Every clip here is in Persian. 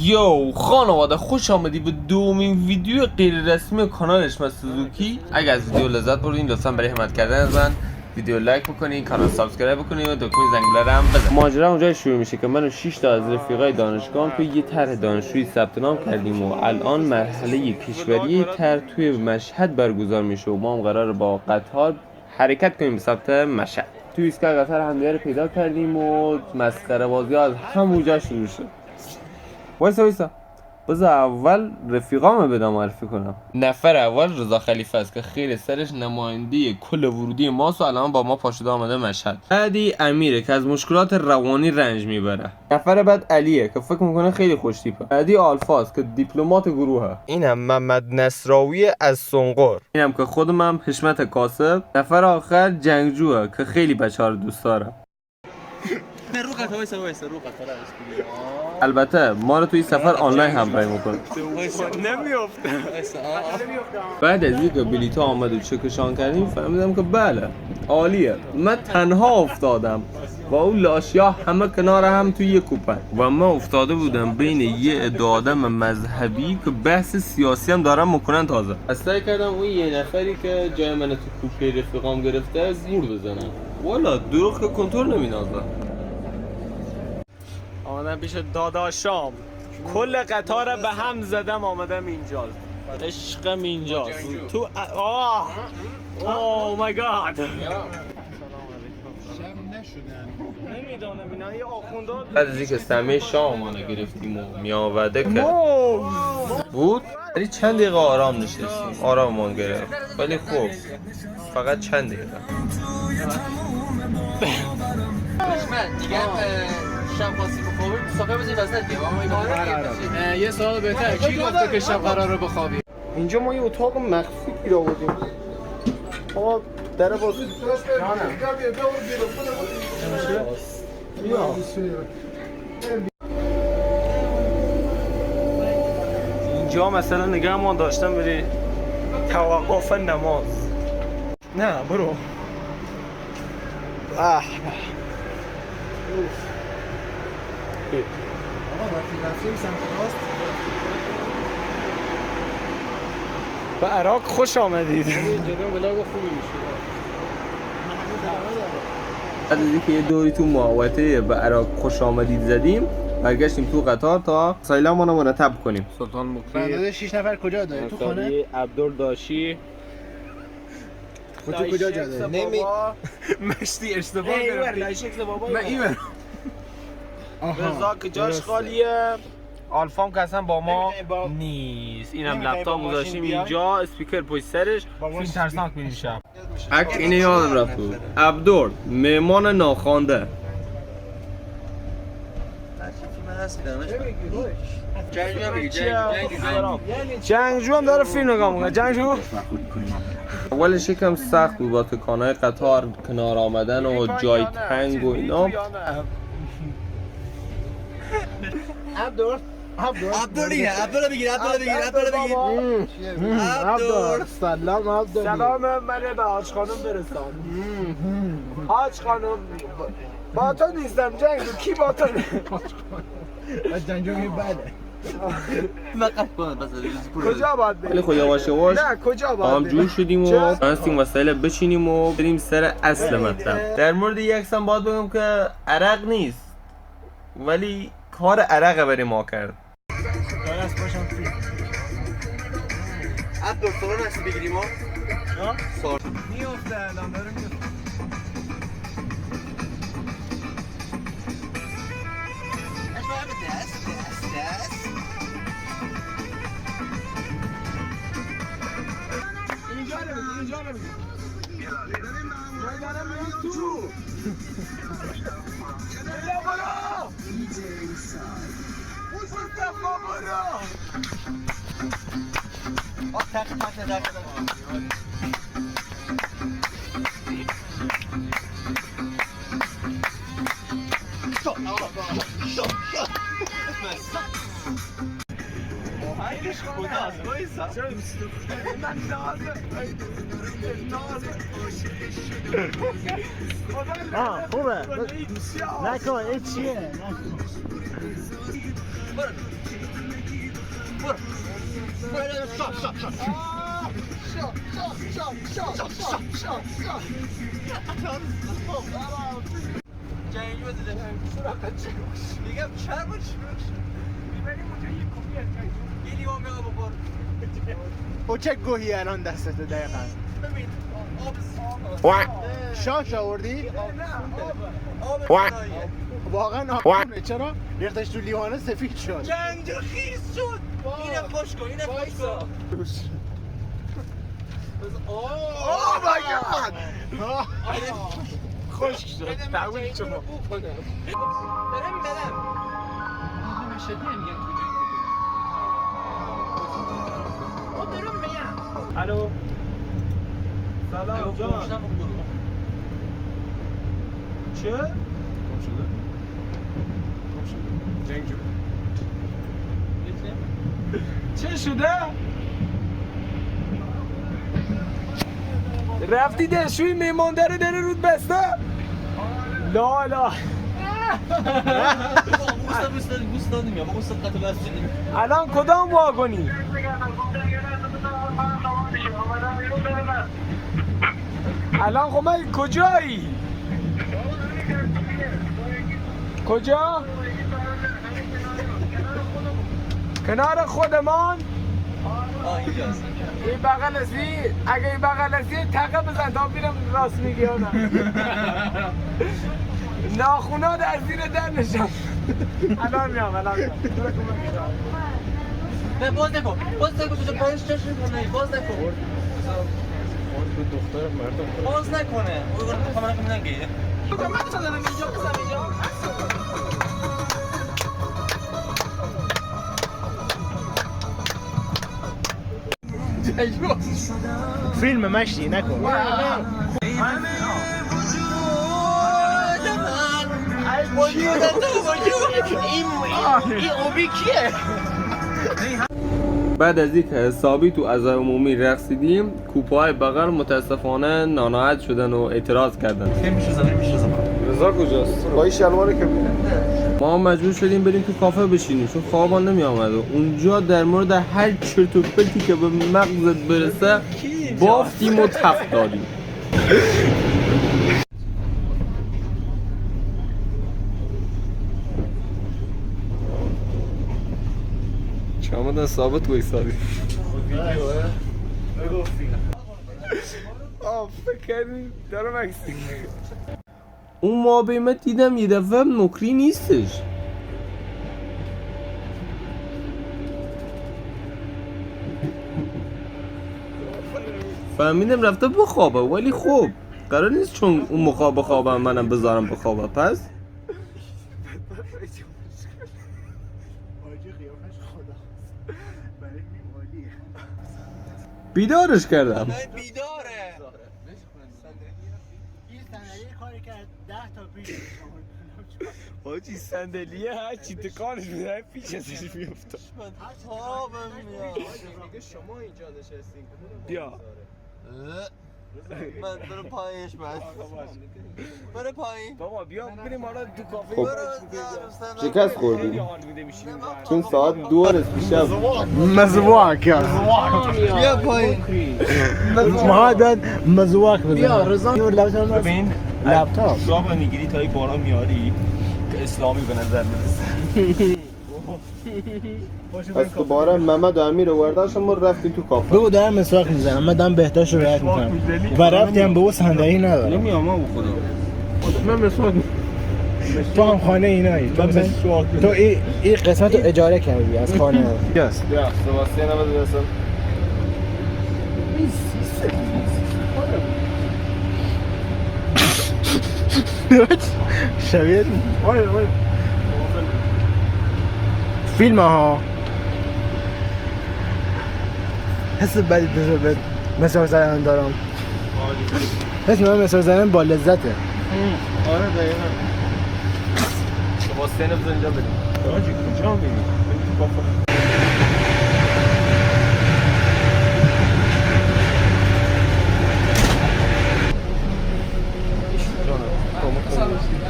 یو خانواده خوش آمدی به دومین ویدیو غیر رسمی کانال اشمت سوزوکی. اگر از ویدیو لذت بردین لطفا برای حمایت کردن از من ویدیو لایک بکنین، کانال سابسکرایب بکنین و دکمه زنگوله رو هم بزنید. ماجرا اونجا شروع میشه که من و 6 تا از رفیقای دانشگاهم توی یه طرح دانشجویی ثبت نام کردیم و الان مرحله کشوری طرح توی مشهد برگزار میشه و ما هم قراره با قطار حرکت کنیم به سمت مشهد. توی ایستگاه قطار همدیگه رو پیدا کردیم و مسخره بازی ها از همونجا شروع شد. وایسا بذار اول رفیقامو به معرفی کنم. نفر اول رضا خلیفه است که خیر سرش نماینده کل ورودی ماست و الان با ما پاشده آمده مشهد. بعدی امیره که از مشکلات روانی رنج میبره. نفر بعد علیه که فکر میکنه خیلی خوش تیپه. بعدی آلفاست که دیپلمات گروهه. اینم محمد نصراوی از سنقر. اینم که خودمم حشمت کاسب. نفر آخر جنگجوه که خیلی بچه‌ها رو دوست داره. البته ما رو توی سفر آنلاین همراهی میکنه. نمیافته. بعد از اینکه بلیط‌ها آمد و چکشان کردیم فهمیدم که بله عالیه. من تنها افتادم با اون لاشیا همه کنار هم توی یک کوپه و من افتاده بودم بین یه عده آدم مذهبی که بحث سیاسی هم دارن میکنن. تازه استای کردم اون یه نفری که جای من تو کوپه رفیقام گرفته زور بزنم. والا دروغ که کنترل نمینازه. آمدم پیش داداشام، کل قطار به هم زدم آمدم اینجا. عشقم اینجاست تو. اوه مای گاد. نمیدونم اینا یه آخونده. بعد از اینکه سمه شامانه گرفتیم و میآوده که بود ولی چند دقیقه آرام نشستیم، آراممون گرفت ولی خوب فقط چند دقیقه. دیگه شب خاصی بخوابیم ساقه بزنیم وسط دیگه. یه سوال بهتر کی گفته که شب قراره بخوابیم؟ اینجا ما یه اتاق مخفی گیر آوردیم. آقا در باز اینجا مثلا نگهمان داشتم بری توقف نماز. نه برو. به عراق خوش آمدید. بعد از اینکه یه دوری تو محوطه به عراق خوش آمدید زدیم برگشتیم تو قطار تا سایلمون رو مرتب کنیم. سلطان مقیم 6 نفر کجا داره تو خونه؟ عبدالداشی خودت کجا جا داره؟ نمی مشتی اشتباه کردم. من ایمن رضا که جاش خالیه. آلفام که اصلا با ما نیست. اینم لپتاپ گذاشتیم اینجا، اسپیکر پشت سرش، فیلم ترسناک می‌بینیم شب. عکس اینو یادم رفت بود. عبدال مهمان ناخوانده. جنگجو هم داره فیلم نگاه می‌کنه. جنگجو اولش یکم سخت بود با تکانهای قطار کنار آمدن و جای تنگ و اینا. عبدال سلام عبدال. سلام منو به حاج خانم برسان. حاج خانم با تو نیستم جنگجو. کی با تو؟ جنگجو بله. کجا باید بریم؟ خب یواش یواش نه کجا باید بریم؟ جور شدیم و انستیم وسایل بچینیم و بریم سر اصل مطلب. در مورد یک هم باید بگم که عرق نیست ولی کار عرق برای ما کرد. درست باشم فیلم عبدال سالان هستی بگیریم ها؟ سال میفته الان داره میفته. اینجا رو بگیر. خوبه نکن این چیه میگم چرم چی میبریم اونجا یه کوبی از جایی یه لیوان بگا بخور او چه گوهی الان دستت دقیقا؟ ببین شاش آوردی؟ نه آب سناییه واقعا آبونه چرا؟ ریختش تو لیوانه سفید شد جنگجو خیس شد اینه خوش کن اینه خوش کن اوه مای گاد خشک شد تموم شما برم الو سلام جان چه؟ جنگجو چه شده؟ رفتی دستشوی میمانده رو داره رود بسته؟ لا لا گوست دادیم یا گوست قطع بستیم الان کدام واگونی؟ الان خب من کجایی؟ کجا؟ کنار خودمان؟ اینجاست این بغل هستی؟ اگه این بغل هستی تقه بزن تا بیرم راست میگی یا نه ناخونا در زیر در نشم الان میام نه باز نکن تو پایش چشم کنه باز نکن باز نکنه او گفت کاملا کمی نگیه من زدم اینجا بزن اینجا فیلم مشتی نکن این اوبی کیه؟ بعد از اینکه حسابی تو عزای عمومی رقصیدیم کوپه‌های بغل متاسفانه ناراحت شدن و اعتراض کردن. میشه زمان رضا کجاست؟ با این شلوار که ما مجبور شدیم بریم تو کافه بشینیم چون خوابان نمی آمد و اونجا در مورد هر چرت و پرتی که به مغزت برسه بافتیم و تف دادیم. چامدن ثابت وایسادی. فکر کردی دارم عکسی. اون موقع دیدم یه دفعه نکری نیستش. فهمیدم رفته بخوابه ولی خب قرار نیست چون اون مخواب بخوابم منم بذارم بخوابه پس بیدارش کردم. بیداره این صندلی کاری کرد 10 تا پیش حاجی صندلیه هر چی تکانش میده پیش ازش میفته. خوابم میاد میگه شما اینجا نشستین بیا من برو پایینش برو پایین بابا بیا بریم حالا تو کافه. برو شکست خوردیم چون ساعت 2 پیشم مزواک بیا پایین ما داد مزواک بزن بیا رضا ببین لپتاپ شاب میگیری تا بارا میاری که اسلامی به نظر میرسه. پس دوباره محمد و امیر ورداشم ما رفتیم تو کافه. بگو دارم مسواک میزنم من دارم بهداشت رو رعایت میکنم و رفتیم به او صندلی ندارم نمیام ما خدا من مسواک تو هم خانه اینایی تو این قسمت رو اجاره کردی از خانه یس بیا سباستیان هم بده شبیه فیلم ها حس بدی به مسواک زدن دارم حس من مسواک زدن با لذته آره دقیقا سباستیان بزن اینجا بریم آجی کجا میریم؟ بریم تو کافه.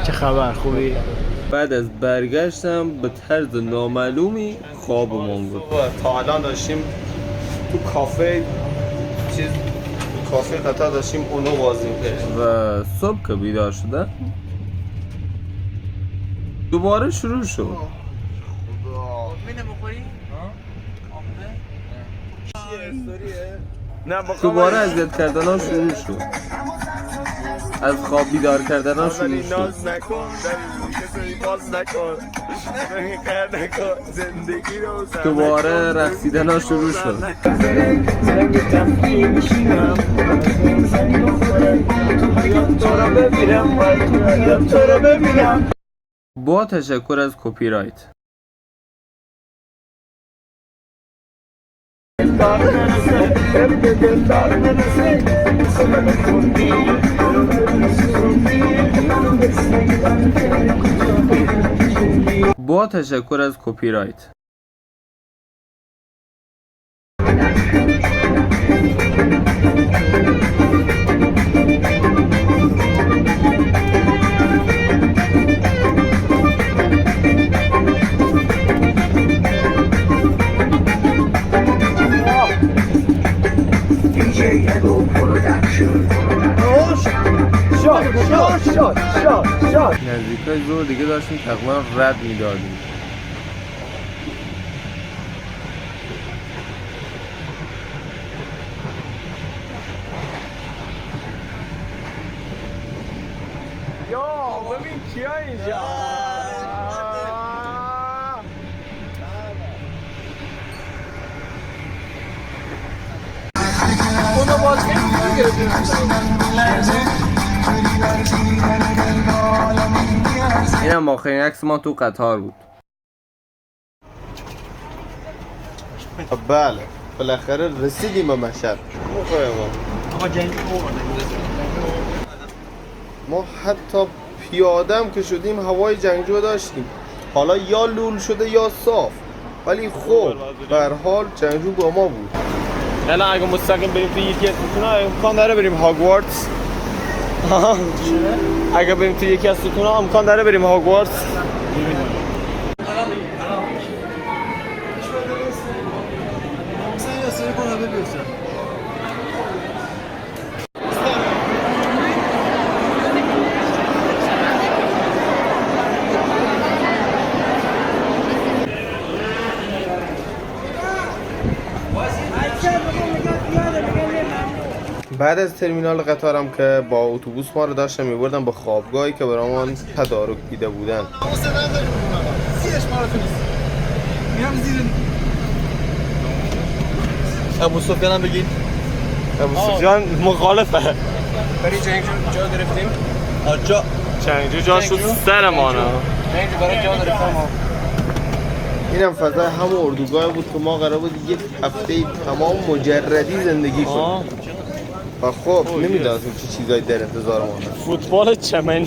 چه خبر خوبی؟ بعد از برگشتم به طرز نامعلومی خوابمون بود. تا الان داشتیم تو کافه کافه قطار داشتیم اونو بازی می‌کردیم و صبح که بیدار شدم دوباره شروع شد. دوباره اذیت کردن ها شروع شد. از خواب بیدار کردن ها شروع شد. دوباره رقصیدن ها شروع شد. با تشکر از کپی رایت. با تشکر از کپی رایت. نزدیکای ظهر دیگه داشتیم تقریبا رد میدادیم. ببین کیا اینجا اونو باز اینم آخرین عکس ما تو قطار بود. بله بالاخره رسیدیم به مشهد. ما حتی پیادم که شدیم هوای جنگجو داشتیم. حالا یا لول شده یا صاف، ولی خب به هر حال جنگجو با ما بود. الان اگه مستقیم بریم تو یکی از ستون‌ها امکان داره بریم هاگوارتس. اگه بریم تو یکی از ستون‌ها امکان داره بریم هاگوارتس. بعد از ترمینال قطارم که با اتوبوس ما رو داشتم میبردم به خوابگاهی که برامون تدارک دیده بودن. ابو سفیان هم بگید. ابو سفیان مخالفه. برای جنگجو جا گرفتیم. آجا جنگجو جاش رو سر ما نه. جنگجو برای جا گرفتم. اینم فضای همون اردوگاه بود که ما قرار بود یک هفته تمام مجردی زندگی کنیم. و خب نمیدونستیم چه چیزایی در انتظار ما هست. فوتبال چمن